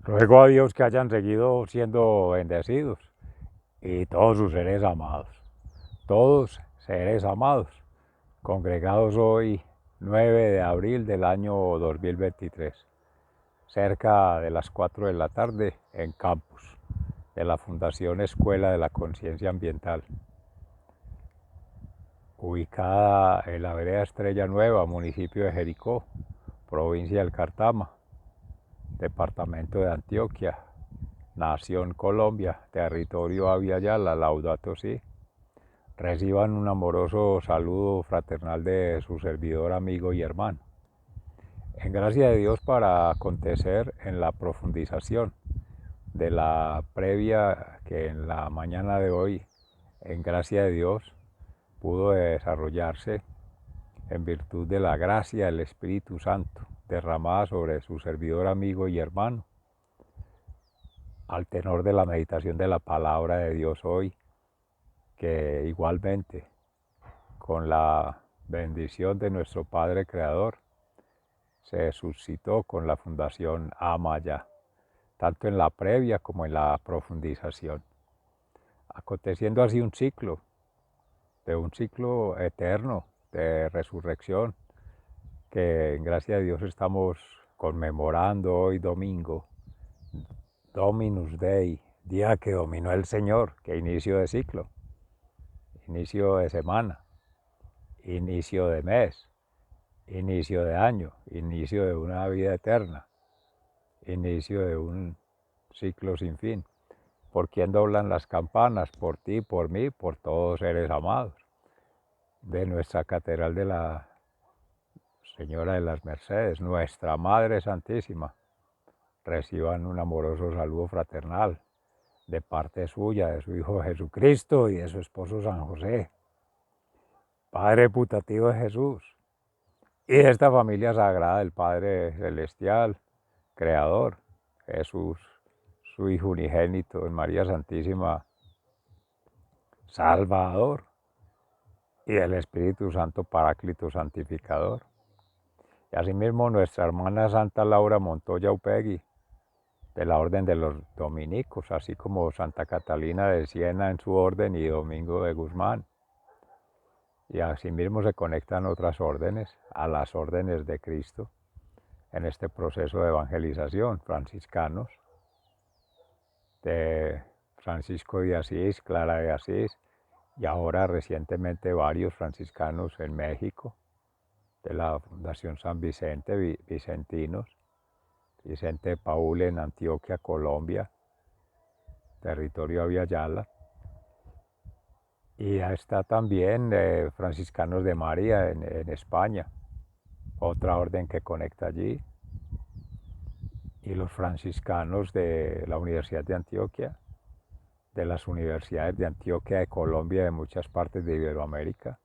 Ruego a Dios que hayan seguido siendo bendecidos y todos sus seres amados, todos seres amados, congregados hoy 9 de abril del año 2023, cerca de las 4 de la tarde en campus de la Fundación Escuela de la Conciencia Ambiental, ubicada en la vereda Estrella Nueva, municipio de Jericó, provincia del Cartama, departamento de Antioquia, Nación Colombia, territorio Abya Yala, Laudato Si. Reciban un amoroso saludo fraternal de su servidor, amigo y hermano. En gracia de Dios para acontecer en la profundización de la previa que en la mañana de hoy, en gracia de Dios, pudo desarrollarse en virtud de la gracia del Espíritu Santo derramada sobre su servidor, amigo y hermano, al tenor de la meditación de la palabra de Dios hoy, que igualmente, con la bendición de nuestro Padre Creador, se suscitó con la Fundación Amaya, tanto en la previa como en la profundización, aconteciendo así un ciclo eterno de resurrección, que en gracia de Dios estamos conmemorando hoy domingo, Dominus Dei, día que dominó el Señor, que inicio de ciclo, inicio de semana, inicio de mes, inicio de año, inicio de una vida eterna, inicio de un ciclo sin fin. ¿Por quién doblan las campanas? Por ti, por mí, por todos seres amados de nuestra Catedral de la Señora de las Mercedes, nuestra Madre Santísima. Reciban un amoroso saludo fraternal de parte suya, de su Hijo Jesucristo y de su esposo San José, Padre putativo de Jesús, y de esta familia sagrada del Padre Celestial, Creador, Jesús, su Hijo unigénito, en María Santísima, Salvador, y del Espíritu Santo, Paráclito Santificador. Y asimismo nuestra hermana Santa Laura Montoya Upegui, de la Orden de los Dominicos, así como Santa Catalina de Siena en su orden y Domingo de Guzmán. Y asimismo se conectan otras órdenes a las órdenes de Cristo en este proceso de evangelización, franciscanos, de Francisco de Asís, Clara de Asís, y ahora recientemente varios franciscanos en México, de la Fundación San Vicente, Vicentinos, Vicente Paul en Antioquia, Colombia, territorio Abya Yala. Y ya está también Franciscanos de María en España, otra orden que conecta allí. Y los franciscanos de la Universidad de Antioquia, de las universidades de Antioquia, de Colombia, de muchas partes de Iberoamérica,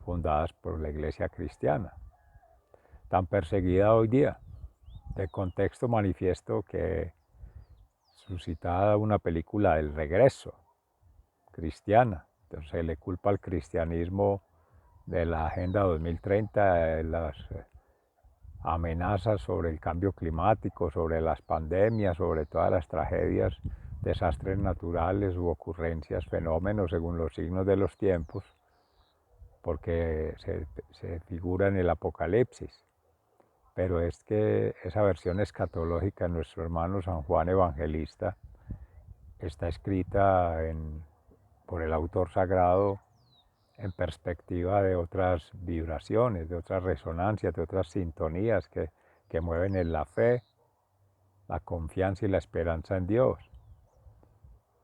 fundadas por la Iglesia cristiana, tan perseguida hoy día, de contexto manifiesto que suscitada una película del regreso cristiana. Entonces se le culpa al cristianismo de la Agenda 2030, de las amenazas sobre el cambio climático, sobre las pandemias, sobre todas las tragedias, desastres naturales u ocurrencias, fenómenos según los signos de los tiempos, porque se figura en el Apocalipsis. Pero es que esa versión escatológica de nuestro hermano San Juan Evangelista está escrita por el autor sagrado en perspectiva de otras vibraciones, de otras resonancias, de otras sintonías que mueven en la fe, la confianza y la esperanza en Dios.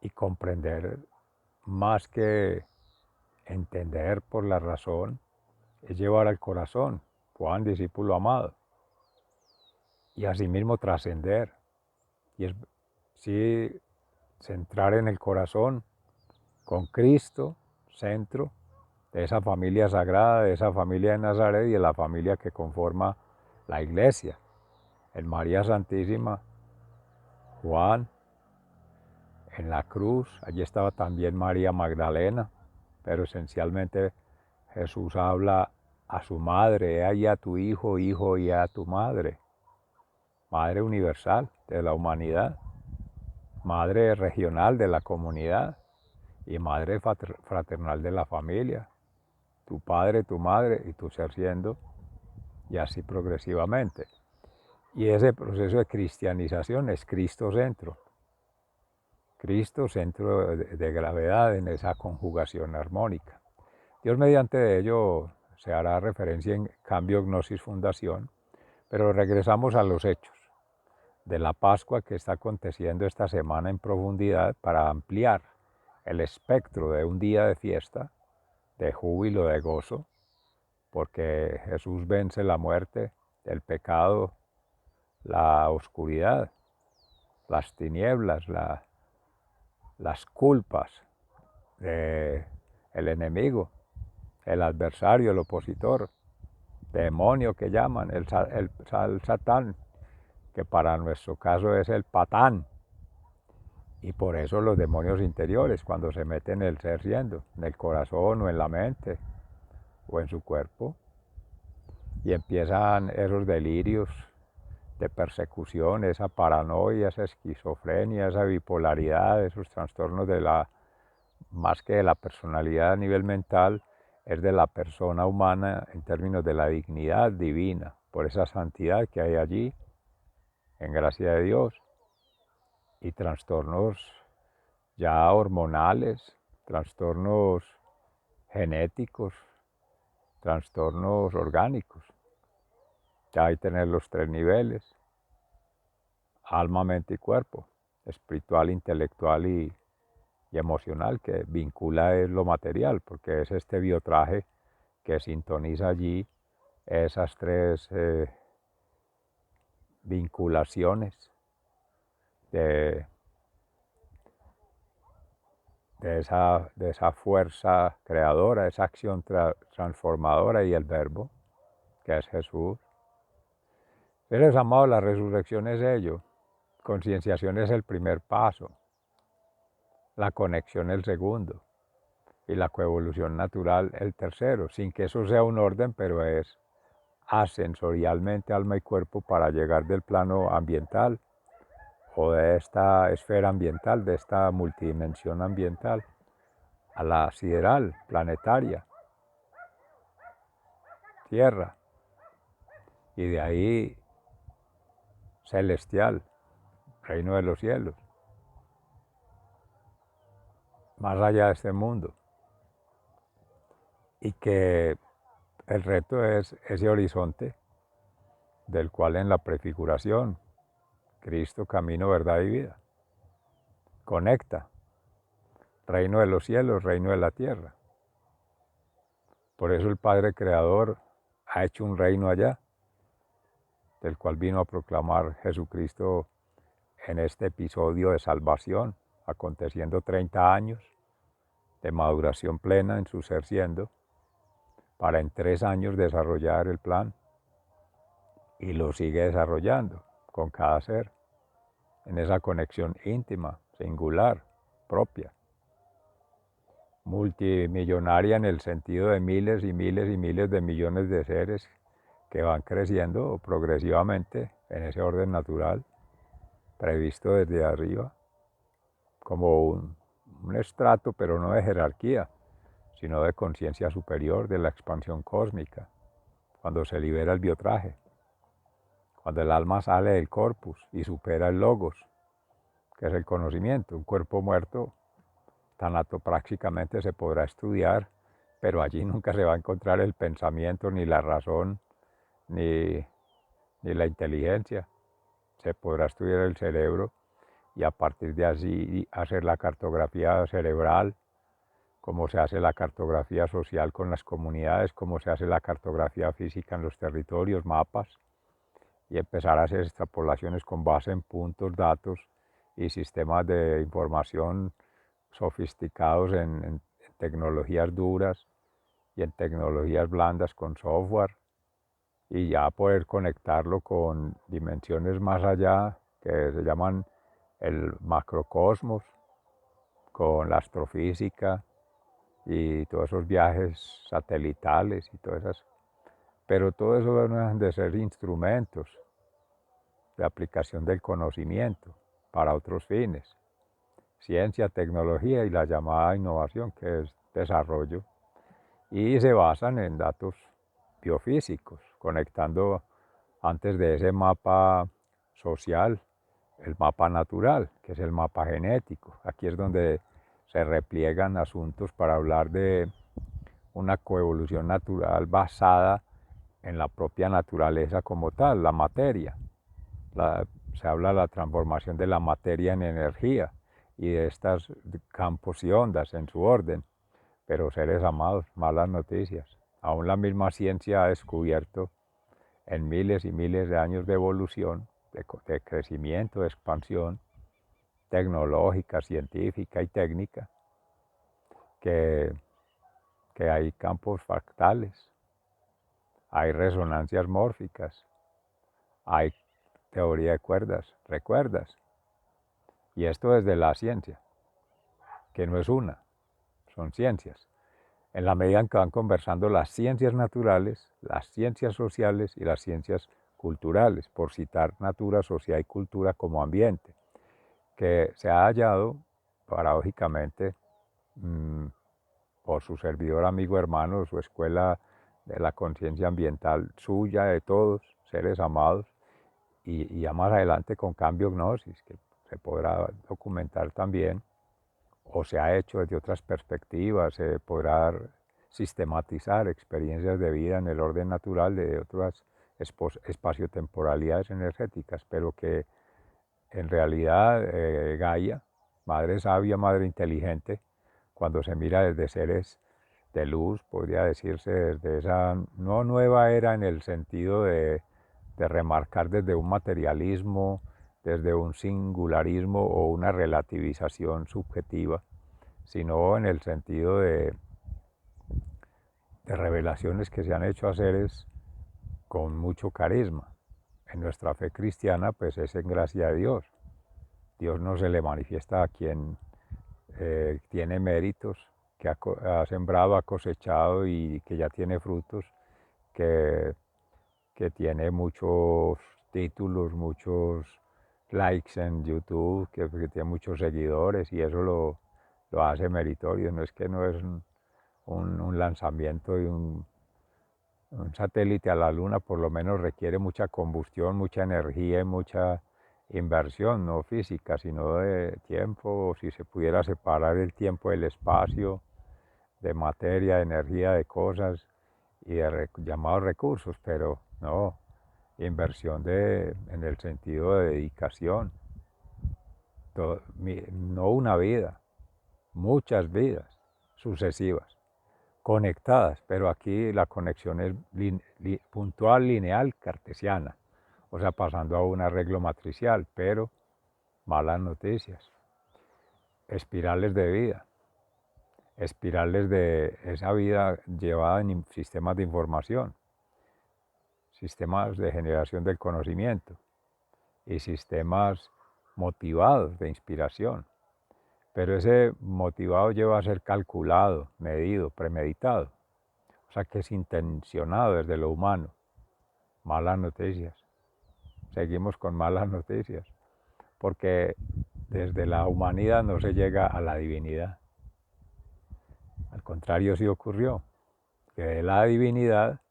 Y comprender más que entender por la razón, es llevar al corazón, Juan, discípulo amado, y asimismo trascender. Y es sí centrar en el corazón con Cristo, centro de esa familia sagrada, de esa familia de Nazaret y de la familia que conforma la iglesia. En María Santísima, Juan, en la cruz, allí estaba también María Magdalena, pero esencialmente Jesús habla a su madre, he ahí a tu hijo, hijo y a tu madre. madre universal de la humanidad, madre regional de la comunidad y madre fraternal de la familia, tu padre, tu madre y tu ser siendo, y así progresivamente. Y ese proceso de cristianización es Cristo centro de gravedad en esa conjugación armónica. Dios mediante ello se hará referencia en Cambio, Gnosis, Fundación, pero regresamos a los hechos de la Pascua que está aconteciendo esta semana en profundidad para ampliar el espectro de un día de fiesta, de júbilo, de gozo, porque Jesús vence la muerte, el pecado, la oscuridad, las tinieblas, las culpas del enemigo, el adversario, el opositor, demonio que llaman, el Satán, que para nuestro caso es el Patán. Y por eso los demonios interiores, cuando se meten en el ser siendo, en el corazón o en la mente o en su cuerpo, y empiezan esos delirios de persecución, esa paranoia, esa esquizofrenia, esa bipolaridad, esos trastornos más que de la personalidad a nivel mental, es de la persona humana en términos de la dignidad divina, por esa santidad que hay allí, en gracia de Dios, y trastornos ya hormonales, trastornos genéticos, trastornos orgánicos. Ya hay que tener los tres niveles: alma, mente y cuerpo, espiritual, intelectual y emocional, que vincula es lo material, porque es este biotraje que sintoniza allí esas tres vinculaciones de, de esa fuerza creadora, esa acción transformadora y el verbo, que es Jesús. Seres amados, la resurrección es ello, concienciación es el primer paso, la conexión el segundo y la coevolución natural el tercero, sin que eso sea un orden, pero es ascensorialmente alma y cuerpo para llegar del plano ambiental o de esta esfera ambiental, de esta multidimensión ambiental, a la sideral, planetaria, tierra, y de ahí celestial, reino de los cielos, más allá de este mundo. Y que el reto es ese horizonte del cual en la prefiguración, Cristo, camino, verdad y vida, conecta reino de los cielos, reino de la tierra. Por eso el Padre Creador ha hecho un reino allá, del cual vino a proclamar Jesucristo en este episodio de salvación, aconteciendo 30 años de maduración plena en su ser siendo, para en 3 años desarrollar el plan, y lo sigue desarrollando con cada ser, en esa conexión íntima, singular, propia, multimillonaria en el sentido de miles y miles y miles de millones de seres que van creciendo progresivamente en ese orden natural, previsto desde arriba, como un estrato, pero no de jerarquía, sino de conciencia superior, de la expansión cósmica, cuando se libera el biotraje, cuando el alma sale del corpus y supera el logos, que es el conocimiento. Un cuerpo muerto, tanatoprácticamente se podrá estudiar, pero allí nunca se va a encontrar el pensamiento, ni la razón, ni la inteligencia. Se podrá estudiar el cerebro y a partir de allí hacer la cartografía cerebral, como se hace la cartografía social con las comunidades, como se hace la cartografía física en los territorios, mapas, y empezar a hacer extrapolaciones con base en puntos, datos y sistemas de información sofisticados en tecnologías duras y en tecnologías blandas con software, y ya poder conectarlo con dimensiones más allá que se llaman el macrocosmos, con la astrofísica y todos esos viajes satelitales y todas esas. Pero todo eso no dejan de ser instrumentos de aplicación del conocimiento para otros fines. Ciencia, tecnología y la llamada innovación, que es desarrollo, y se basan en datos biofísicos, conectando antes de ese mapa social, el mapa natural, que es el mapa genético. Aquí es donde se repliegan asuntos para hablar de una coevolución natural basada en la propia naturaleza como tal, la materia. Se habla de la transformación de la materia en energía y de estos campos y ondas en su orden. Pero seres amados, malas noticias. Aún la misma ciencia ha descubierto en miles y miles de años de evolución, de crecimiento, de expansión tecnológica, científica y técnica, que, que hay campos fractales, hay resonancias mórficas, hay teoría de cuerdas, recuerdas. Y esto desde la ciencia, que no es una, son ciencias. En la medida en que van conversando las ciencias naturales, las ciencias sociales y las ciencias culturales, por citar natura, sociedad y cultura como ambiente, que se ha hallado, paradójicamente, por su servidor, amigo, hermano, su escuela de la conciencia ambiental suya, de todos, seres amados, y ya más adelante con cambio gnosis, que se podrá documentar también, o se ha hecho desde otras perspectivas, se podrá sistematizar experiencias de vida en el orden natural de otras espaciotemporalidades energéticas, pero que en realidad Gaia, madre sabia, madre inteligente, cuando se mira desde seres de luz, podría decirse desde esa no nueva era en el sentido de remarcar desde un materialismo, desde un singularismo o una relativización subjetiva, sino en el sentido de revelaciones que se han hecho a seres con mucho carisma. En nuestra fe cristiana, pues es en gracia de Dios. Dios no se le manifiesta a quien tiene méritos, que ha sembrado, ha cosechado y que ya tiene frutos, que, que tiene muchos títulos, muchos likes en YouTube, que tiene muchos seguidores y eso lo hace meritorio. No es que no es un lanzamiento de un satélite a la luna, por lo menos requiere mucha combustión, mucha energía y mucha inversión, no física, sino de tiempo, si se pudiera separar el tiempo del espacio, de materia, de energía, de cosas y de llamados recursos, pero no, inversión en el sentido de dedicación, no una vida, muchas vidas sucesivas, conectadas, pero aquí la conexión es puntual, lineal, cartesiana, o sea, pasando a un arreglo matricial, pero malas noticias, espirales de vida, espirales de esa vida llevada en sistemas de información, sistemas de generación del conocimiento y sistemas motivados de inspiración. Pero ese motivado lleva a ser calculado, medido, premeditado. O sea que es intencionado desde lo humano. Malas noticias. Seguimos con malas noticias. Porque desde la humanidad no se llega a la divinidad. Al contrario, sí ocurrió. Que de la divinidad,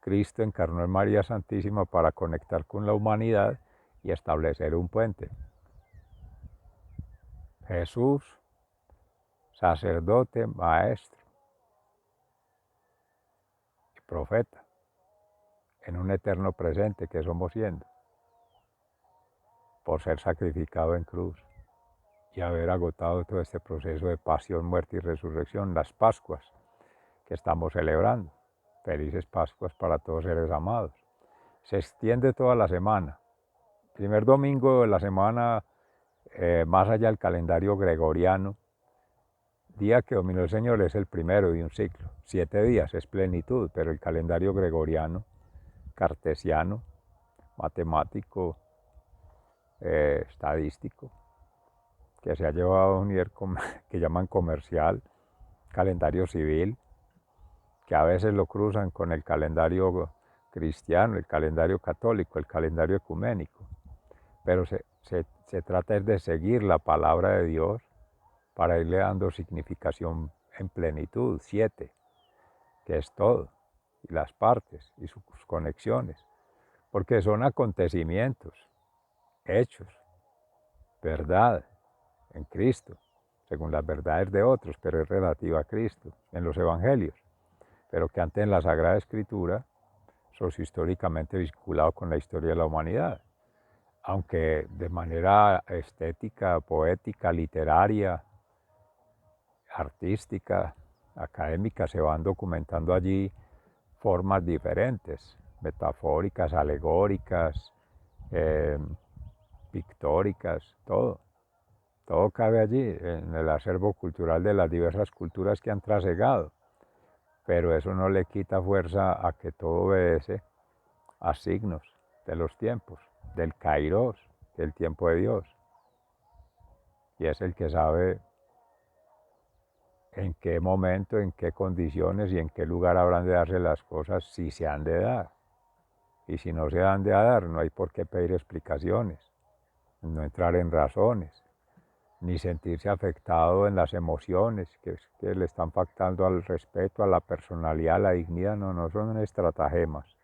Cristo encarnó en María Santísima para conectar con la humanidad y establecer un puente. Jesús, sacerdote, maestro y profeta, en un eterno presente que somos siendo, por ser sacrificado en cruz y haber agotado todo este proceso de pasión, muerte y resurrección, las Pascuas que estamos celebrando. Felices Pascuas para todos seres amados. Se extiende toda la semana. Primer domingo de la semana, más allá del calendario gregoriano, día que dominó el Señor es el primero de un ciclo. 7 días es plenitud, pero el calendario gregoriano, cartesiano, matemático, estadístico, que se ha llevado a un nivel que llaman comercial, calendario civil, que a veces lo cruzan con el calendario cristiano, el calendario católico, el calendario ecuménico. pero se trata es de seguir la palabra de Dios para irle dando significación en plenitud, 7, que es todo, y las partes y sus conexiones, porque son acontecimientos, hechos, verdad en Cristo, según las verdades de otros, pero es relativa a Cristo, en los evangelios, pero que antes en la Sagrada Escritura históricamente vinculado con la historia de la humanidad, aunque de manera estética, poética, literaria, artística, académica, se van documentando allí formas diferentes, metafóricas, alegóricas, eh, pictóricas, todo cabe allí en el acervo cultural de las diversas culturas que han trasegado, pero eso no le quita fuerza a que todo obedece a signos de los tiempos, del Kairos, del tiempo de Dios, y es el que sabe en qué momento, en qué condiciones y en qué lugar habrán de darse las cosas, si se han de dar. Y si no se han de dar, no hay por qué pedir explicaciones, no entrar en razones, ni sentirse afectado en las emociones que le están faltando al respeto, a la personalidad, a la dignidad. No, no son estratagemas.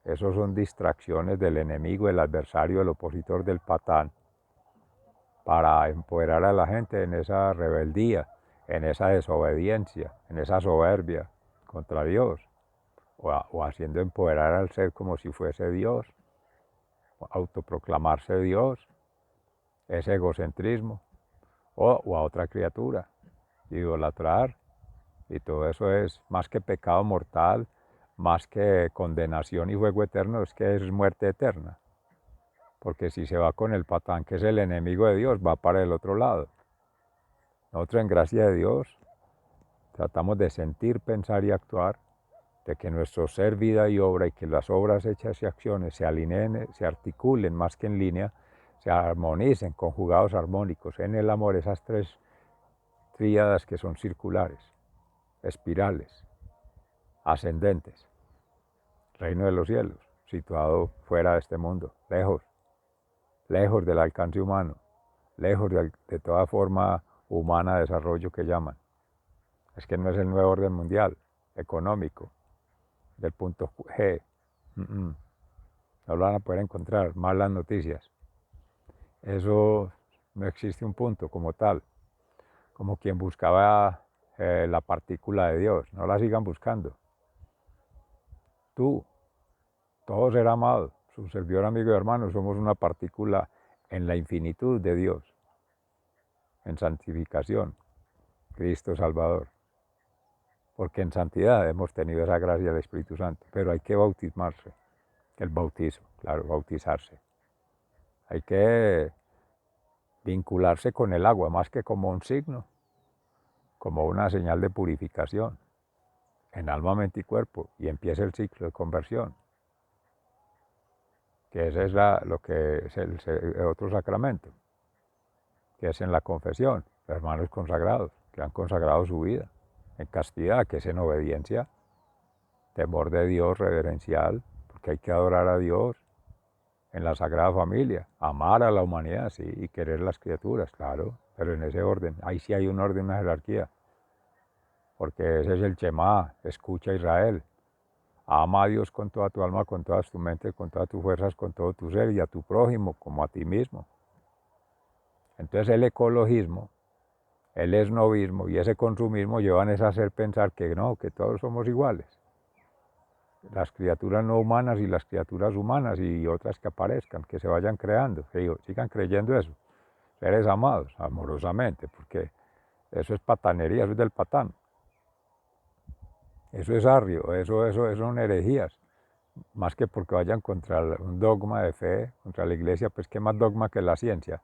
Esos son distracciones del enemigo, el adversario, el opositor del patán, para empoderar a la gente en esa rebeldía, en esa desobediencia, en esa soberbia contra Dios, o haciendo empoderar al ser como si fuese Dios, autoproclamarse Dios, ese egocentrismo, o a otra criatura, idolatrar, y todo eso es más que pecado mortal, más que condenación y fuego eterno, es que es muerte eterna, porque si se va con el patán, que es el enemigo de Dios, va para el otro lado. Nosotros en gracia de Dios tratamos de sentir, pensar y actuar, de que nuestro ser, vida y obra, y que las obras hechas y acciones se alineen, se articulen más que en línea, se armonicen, conjugados armónicos en el amor, esas tres tríadas que son circulares, espirales, ascendentes, reino de los cielos, situado fuera de este mundo, lejos, lejos del alcance humano, lejos de toda forma humana de desarrollo que llaman. Es que no es el nuevo orden mundial, económico, del punto G. No lo van a poder encontrar, más las noticias. Eso no existe un punto como tal, como quien buscaba la partícula de Dios. No la sigan buscando. Tú, todo ser amado, su servidor, amigo y hermano, somos una partícula en la infinitud de Dios, en santificación, Cristo Salvador. Porque en santidad hemos tenido esa gracia del Espíritu Santo, pero hay que bautismarse, el bautizo, claro, bautizarse. Hay que vincularse con el agua, más que como un signo, como una señal de purificación en alma, mente y cuerpo, y empieza el ciclo de conversión, que ese es lo que es el otro sacramento, que es en la confesión, los hermanos consagrados, que han consagrado su vida en castidad, que es en obediencia, temor de Dios reverencial, porque hay que adorar a Dios en la Sagrada Familia, amar a la humanidad, sí, y querer las criaturas, claro, pero en ese orden, ahí sí hay un orden, una jerarquía, porque ese es el Shema, escucha Israel, ama a Dios con toda tu alma, con todas tu mente, con todas tus fuerzas, con todo tu ser, y a tu prójimo como a ti mismo. Entonces el ecologismo, el esnovismo y ese consumismo llevan a hacer pensar que no, que todos somos iguales. Las criaturas no humanas y las criaturas humanas y otras que aparezcan, que se vayan creando, que sigan creyendo eso, seres amados, amorosamente, porque eso es patanería, eso es del patán. Eso es arrio, eso son herejías, más que porque vayan contra un dogma de fe, contra la iglesia, pues qué más dogma que la ciencia,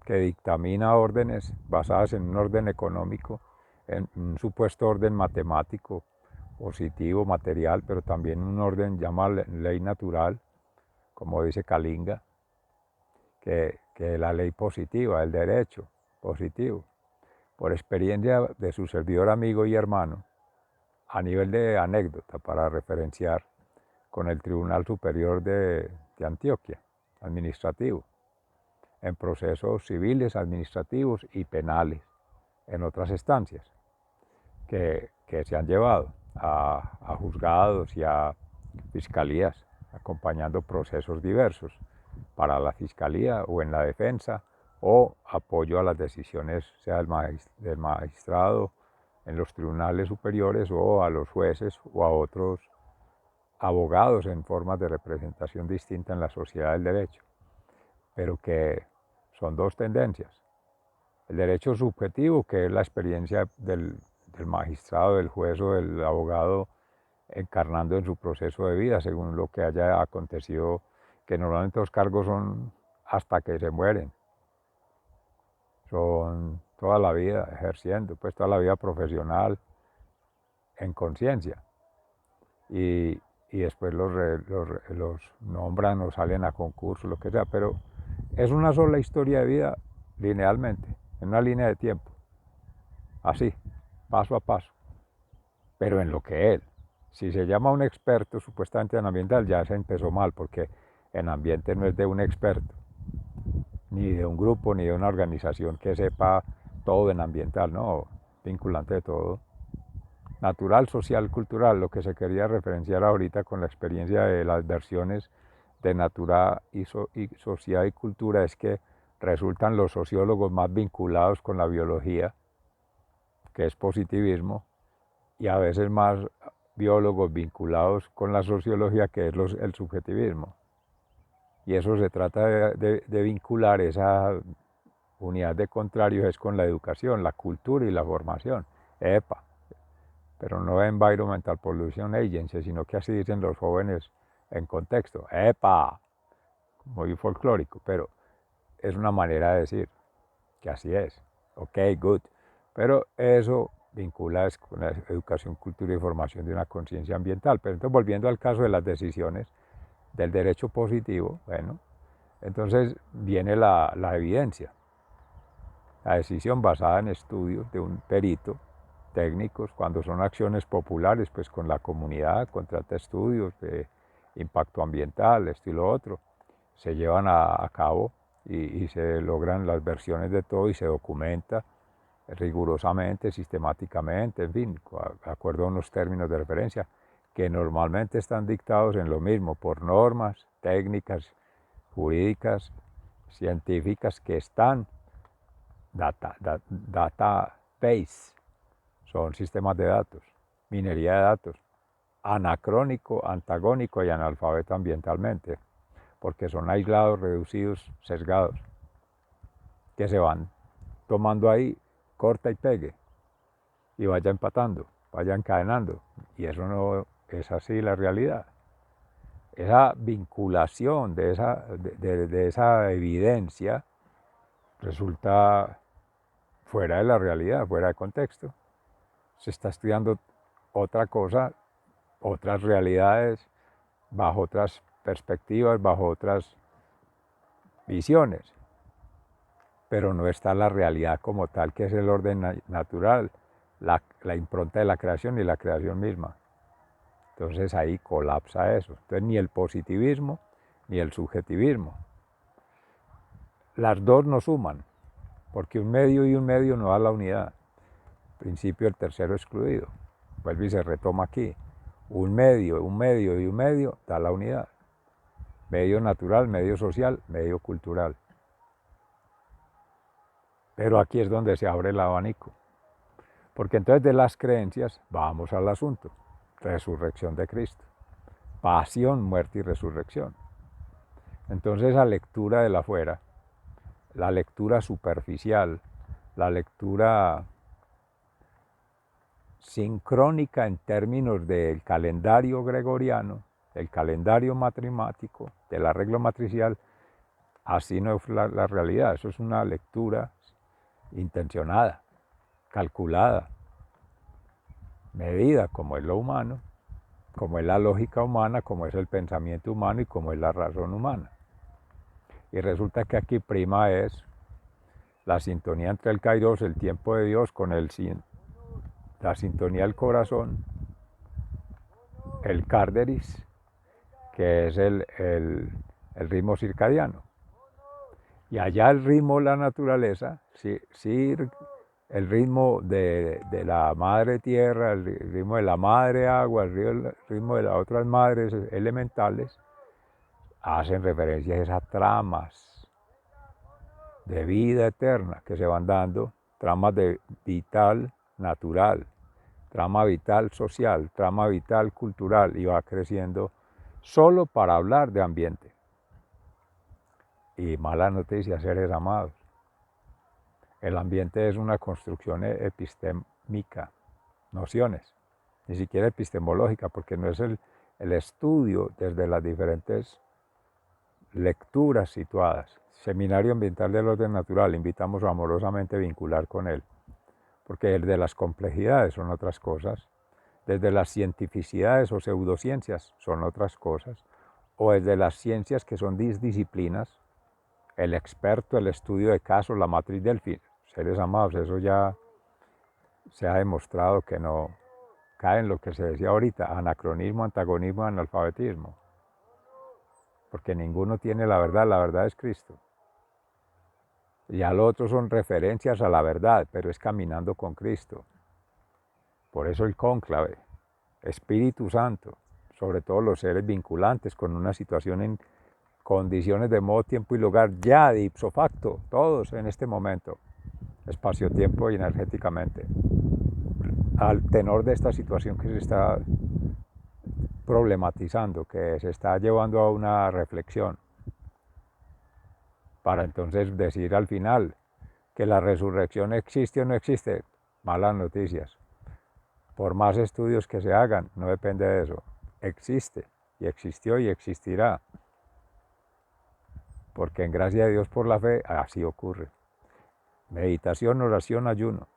que dictamina órdenes basadas en un orden económico, en un supuesto orden matemático, positivo, material, pero también un orden llamado ley natural, como dice Kalinga, que la ley positiva, el derecho positivo, por experiencia de su servidor, amigo y hermano, a nivel de anécdota para referenciar con el Tribunal Superior de Antioquia, administrativo. en procesos civiles, administrativos y penales, en otras instancias que se han llevado a juzgados y a fiscalías, acompañando procesos diversos para la fiscalía o en la defensa, o apoyo a las decisiones, sea del magistrado en los tribunales superiores o a los jueces o a otros abogados en formas de representación distinta en la sociedad del derecho, pero que son dos tendencias. El derecho subjetivo, que es la experiencia del magistrado, del juez o del abogado encarnando en su proceso de vida según lo que haya acontecido, que normalmente los cargos son hasta que se mueren, son toda la vida ejerciendo, pues toda la vida profesional en conciencia, y después los nombran o salen a concurso, lo que sea, pero es una sola historia de vida linealmente, en una línea de tiempo, así, paso a paso, pero en lo que él, si se llama un experto supuestamente en ambiental, ya se empezó mal, porque en ambiente no es de un experto, ni de un grupo, ni de una organización que sepa todo en ambiental, no, vinculante de todo. Natural, social, cultural, lo que se quería referenciar ahorita con la experiencia de las versiones de natura y sociedad y cultura es que resultan los sociólogos más vinculados con la biología, que es positivismo, y a veces más biólogos vinculados con la sociología, que es el subjetivismo. Y eso se trata de vincular esa unidad de contrarios es con la educación, la cultura y la formación. EPA, pero no Environmental Pollution Agency, sino que así dicen los jóvenes en contexto. ¡Epa! Muy folclórico, pero es una manera de decir que así es. Ok, good. Pero eso vincula con la educación, cultura y formación de una conciencia ambiental. Pero entonces, volviendo al caso de las decisiones del derecho positivo, bueno, entonces viene la evidencia. La decisión basada en estudios de un perito, técnicos, cuando son acciones populares, pues con la comunidad, contrata estudios de impacto ambiental, esto y lo otro, se llevan a cabo y se logran las versiones de todo y se documenta rigurosamente, sistemáticamente, en fin, de acuerdo a unos términos de referencia que normalmente están dictados en lo mismo por normas técnicas, jurídicas, científicas que están database, son sistemas de datos, minería de datos, anacrónico, antagónico y analfabeto ambientalmente, porque son aislados, reducidos, sesgados, que se van tomando ahí, corta y pegue, y vaya empatando, vaya encadenando, y eso no es así la realidad. Esa vinculación de esa evidencia resulta fuera de la realidad, fuera de contexto. Se está estudiando otra cosa, otras realidades, bajo otras perspectivas, bajo otras visiones, pero no está la realidad como tal, que es el orden natural, la impronta de la creación y la creación misma. Entonces ahí colapsa eso. Entonces ni el positivismo ni el subjetivismo. Las dos no suman, porque un medio y un medio no da la unidad. Principio del tercero excluido. Vuelve y se retoma aquí. Un medio y un medio da la unidad. Medio natural, medio social, medio cultural. Pero aquí es donde se abre el abanico. Porque entonces de las creencias vamos al asunto. Resurrección de Cristo. Pasión, muerte y resurrección. Entonces la lectura del afuera, la lectura superficial, la lectura sincrónica en términos del calendario gregoriano, del calendario matemático, del arreglo matricial, así no es la realidad. Eso es una lectura intencionada, calculada, medida, como es lo humano, como es la lógica humana, como es el pensamiento humano y como es la razón humana. Y resulta que aquí prima es la sintonía entre el kairos, el tiempo de Dios, con la sintonía del corazón, el cárderis, que es el ritmo circadiano. Y allá el ritmo de la naturaleza, sí, el ritmo de la madre tierra, el ritmo de la madre agua, el ritmo de las otras madres elementales, hacen referencia a esas tramas de vida eterna que se van dando, tramas de vital natural, trama vital social, trama vital cultural, y va creciendo solo para hablar de ambiente. Y mala noticia, seres amados. El ambiente es una construcción epistémica, nociones, ni siquiera epistemológica, porque no es el estudio desde las diferentes lecturas situadas. Seminario Ambiental del Orden Natural, invitamos amorosamente a vincular con él, porque desde las complejidades son otras cosas, desde las cientificidades o pseudociencias son otras cosas, o desde las ciencias que son disciplinas, el experto, el estudio de casos, la matriz del fin. Seres amados, eso ya se ha demostrado que no cae en lo que se decía ahorita, anacronismo, antagonismo, analfabetismo, porque ninguno tiene la verdad es Cristo. Y al otro son referencias a la verdad, pero es caminando con Cristo. Por eso el cónclave, Espíritu Santo, sobre todo los seres vinculantes con una situación en condiciones de modo, tiempo y lugar, ya de ipso facto, todos en este momento, espacio-tiempo y energéticamente, al tenor de esta situación que se está problematizando, que se está llevando a una reflexión, para entonces decir al final que la resurrección existe o no existe. Malas noticias. Por más estudios que se hagan, no depende de eso. Existe, y existió y existirá. Porque en gracia de Dios por la fe, así ocurre. Meditación, oración, ayuno,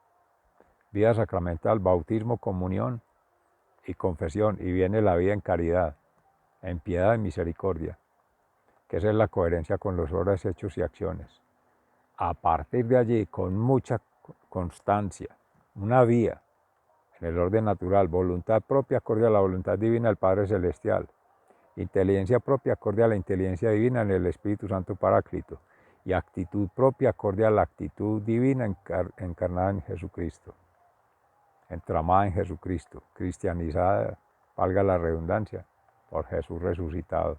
vida sacramental, bautismo, comunión y confesión. Y viene la vida en caridad, en piedad y misericordia, que esa es la coherencia con los obras, hechos y acciones. A partir de allí, con mucha constancia, una vía en el orden natural, voluntad propia acorde a la voluntad divina del Padre Celestial, inteligencia propia acorde a la inteligencia divina en el Espíritu Santo Paráclito, y actitud propia acorde a la actitud divina encarnada en Jesucristo, entramada en Jesucristo, cristianizada, valga la redundancia, por Jesús resucitado.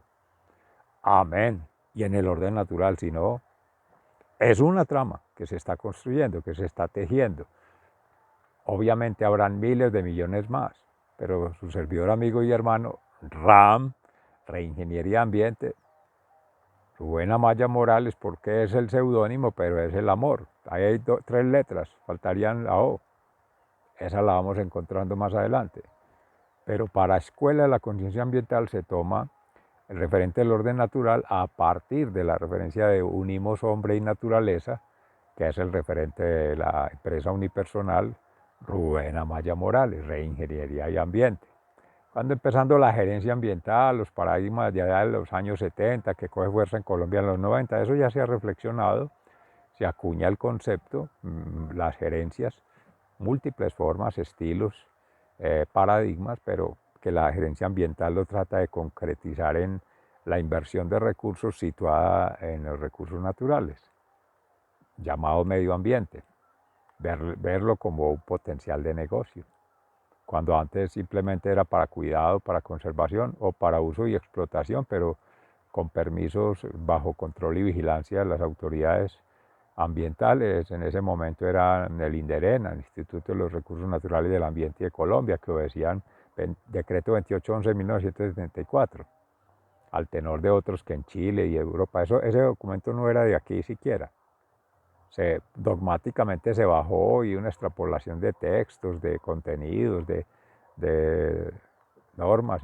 Amén. Y en el orden natural, si no, es una trama que se está construyendo, que se está tejiendo. Obviamente habrán miles de millones más, pero su servidor, amigo y hermano, RAM, Reingeniería Ambiente, Rubén Amaya Morales, porque es el seudónimo, pero es el amor. Ahí hay tres letras, faltarían la O. Esa la vamos encontrando más adelante. Pero para Escuela de la Conciencia Ambiental se toma el referente del orden natural a partir de la referencia de Unimos Hombre y Naturaleza, que es el referente de la empresa unipersonal Rubén Amaya Morales, Reingeniería y Ambiente. Cuando empezando la gerencia ambiental, los paradigmas ya de los años 70, que coge fuerza en Colombia en los 90, eso ya se ha reflexionado, se acuña el concepto, las gerencias, múltiples formas, estilos, paradigmas, pero que la gerencia ambiental lo trata de concretizar en la inversión de recursos situada en los recursos naturales, llamado medio ambiente, verlo como un potencial de negocio, cuando antes simplemente era para cuidado, para conservación o para uso y explotación, pero con permisos bajo control y vigilancia de las autoridades ambientales. En ese momento eran el INDERENA, el Instituto de los Recursos Naturales del Ambiente de Colombia, que obedecían decreto 2811 de 1974, al tenor de otros que en Chile y Europa. Ese documento no era de aquí siquiera. Dogmáticamente se bajó y una extrapolación de textos, de contenidos, de normas,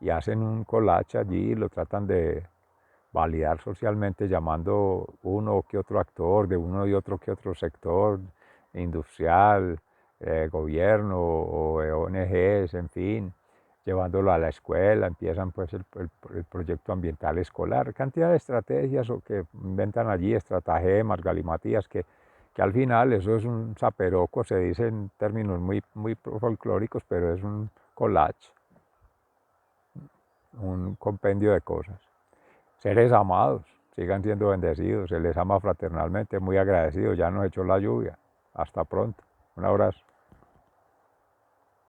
y hacen un collage allí, lo tratan de validar socialmente llamando uno que otro actor de uno y otro que otro sector industrial, gobierno o ONGs, en fin, llevándolo a la escuela, empiezan pues el proyecto ambiental escolar, cantidad de estrategias o que inventan allí, estratagemas, galimatías, que al final eso es un zaperoco, se dice en términos muy folclóricos, pero es un collage, un compendio de cosas. Seres amados, sigan siendo bendecidos, se les ama fraternalmente, muy agradecidos, ya nos echó la lluvia. Hasta pronto, un abrazo.